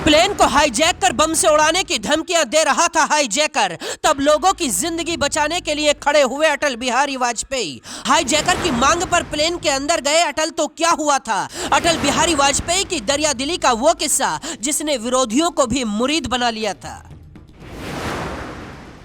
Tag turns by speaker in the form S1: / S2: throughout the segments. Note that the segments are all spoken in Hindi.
S1: प्लेन को हाईजैक कर बम से उड़ाने की धमकियां दे रहा था हाईजैकर, तब लोगों की जिंदगी बचाने के लिए खड़े हुए अटल बिहारी वाजपेयी। हाईजैकर की मांग पर प्लेन के अंदर गए अटल, तो क्या हुआ था? अटल बिहारी वाजपेयी की दरियादिली का वो किस्सा जिसने विरोधियों को भी मुरीद बना लिया था।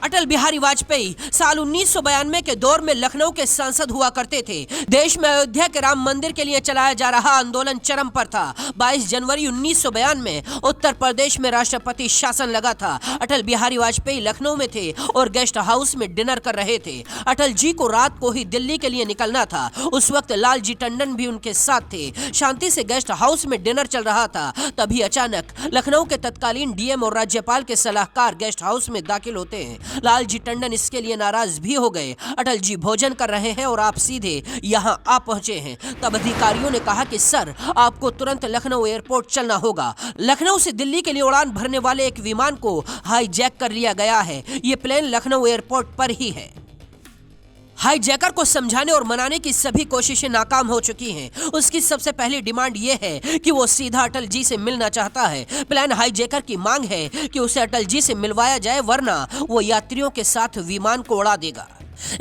S1: अटल बिहारी वाजपेयी साल 1992 के दौर में लखनऊ के सांसद हुआ करते थे। देश में अयोध्या के राम मंदिर के लिए चलाया जा रहा आंदोलन चरम पर था। 22 जनवरी 1992 में उत्तर प्रदेश में राष्ट्रपति शासन लगा था। अटल बिहारी वाजपेयी लखनऊ में थे और गेस्ट हाउस में डिनर कर रहे थे। अटल जी को रात को ही दिल्ली के लिए निकलना था। उस वक्त लालजी टंडन भी उनके साथ थे। शांति से गेस्ट हाउस में डिनर चल रहा था, तभी अचानक लखनऊ के तत्कालीन डीएम और राज्यपाल के सलाहकार गेस्ट हाउस में दाखिल होते हैं। लालजी टंडन इसके लिए नाराज भी हो गए। अटल जी भोजन कर रहे हैं और आप सीधे यहां आ पहुंचे हैं। तब अधिकारियों ने कहा कि सर, आपको तुरंत लखनऊ एयरपोर्ट चलना होगा। लखनऊ से दिल्ली के लिए उड़ान भरने वाले एक विमान को हाईजैक कर लिया गया है। ये प्लेन लखनऊ एयरपोर्ट पर ही है। हाईजैकर को समझाने और मनाने की सभी कोशिशें नाकाम हो चुकी हैं। उसकी सबसे पहली डिमांड यह है कि वो सीधा अटल जी से मिलना चाहता है। प्लान हाईजैकर की मांग है कि उसे अटल जी से मिलवाया जाए, वरना वो यात्रियों के साथ विमान को उड़ा देगा।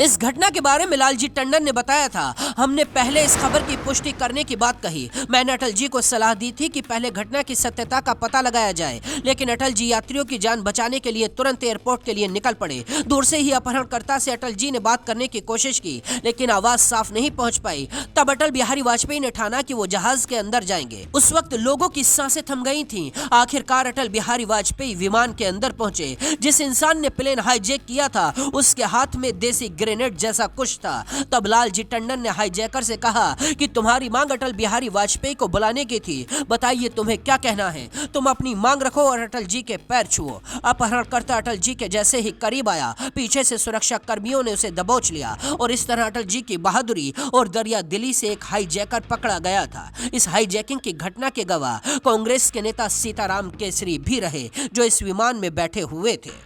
S1: इस घटना के बारे में लालजी टंडन ने बताया था, हमने पहले इस खबर की पुष्टि करने की बात कही। मैंने अटल जी को सलाह दी थी कि पहले घटना की सत्यता का पता लगाया जाए, लेकिन अटल जी यात्रियों की जान बचाने के लिए तुरंत एयरपोर्ट के लिए निकल पड़े। दूर से ही अपहरणकर्ता से अटल जी ने बात करने की कोशिश की, लेकिन आवाज साफ नहीं पहुंच पाई। तब अटल बिहारी वाजपेयी ने ठाना कि वो जहाज के अंदर जाएंगे। उस वक्त लोगों की सांसें थम गई थीं। आखिरकार अटल बिहारी वाजपेयी विमान के अंदर पहुंचे। जिस इंसान ने प्लेन हाईजैक किया था उसके हाथ में देसी ग्रेनेड जैसा कुछ था। तब लालजी टंडन ने हाईजैकर से कहा कि तुम्हारी मांग अटल बिहारी वाजपेयी को बुलाने की थी, बताइए तुम्हें क्या कहना है। तुम अपनी मांग रखो और अटल जी के पैर छुओ। अपहरणकर्ता अटल जी के जैसे ही करीब आया, पीछे से सुरक्षा कर्मियों ने उसे दबोच लिया और इस तरह अटल जी की बहादुरी और दरियादिली से एक हाईजैकर पकड़ा गया था। इस हाईजैकिंग की घटना के गवाह कांग्रेस के नेता सीताराम केसरी भी रहे, जो इस विमान में बैठे हुए थे।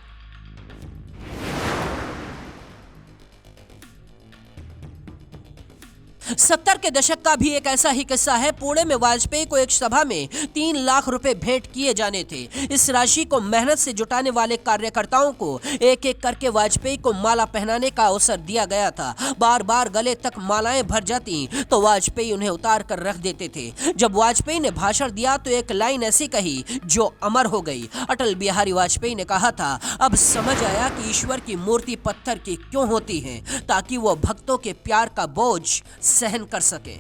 S1: 70 के दशक का भी एक ऐसा ही किस्सा है। पुणे में वाजपेयी को एक सभा में 3 लाख रुपए भेंट किए जाने थे। इस राशि को मेहनत से जुटाने वाले कार्यकर्ताओं को एक एक करके वाजपेयी को माला पहनाने का अवसर दिया गया था। बार बार गले तक मालाएं भर जाती तो वाजपेयी उन्हें उतार कर रख देते थे। जब वाजपेयी ने भाषण दिया तो एक लाइन ऐसी कही जो अमर हो गई। अटल बिहारी वाजपेयी ने कहा था, अब समझ आया कि ईश्वर की मूर्ति पत्थर की क्यों होती है, ताकि वो भक्तों के प्यार का बोझ सहन कर सके।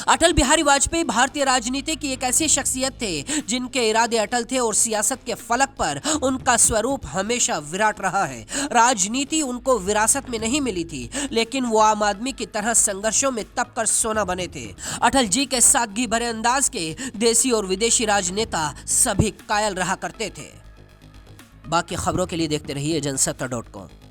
S1: अटल बिहारी वाजपेयी भारतीय राजनीति की एक ऐसी शख्सियत थे जिनके इरादे अटल थे और सियासत के फलक पर उनका स्वरूप हमेशा विराट रहा है। राजनीति उनको विरासत में नहीं मिली थी, लेकिन वो आम आदमी की तरह संघर्षों में तप कर सोना बने थे। अटल जी के सादगी भरे अंदाज के देसी और विदेशी राजनेता सभी कायल रहा करते थे। बाकी खबरों के लिए देखते रहिए जनसत्ता.com।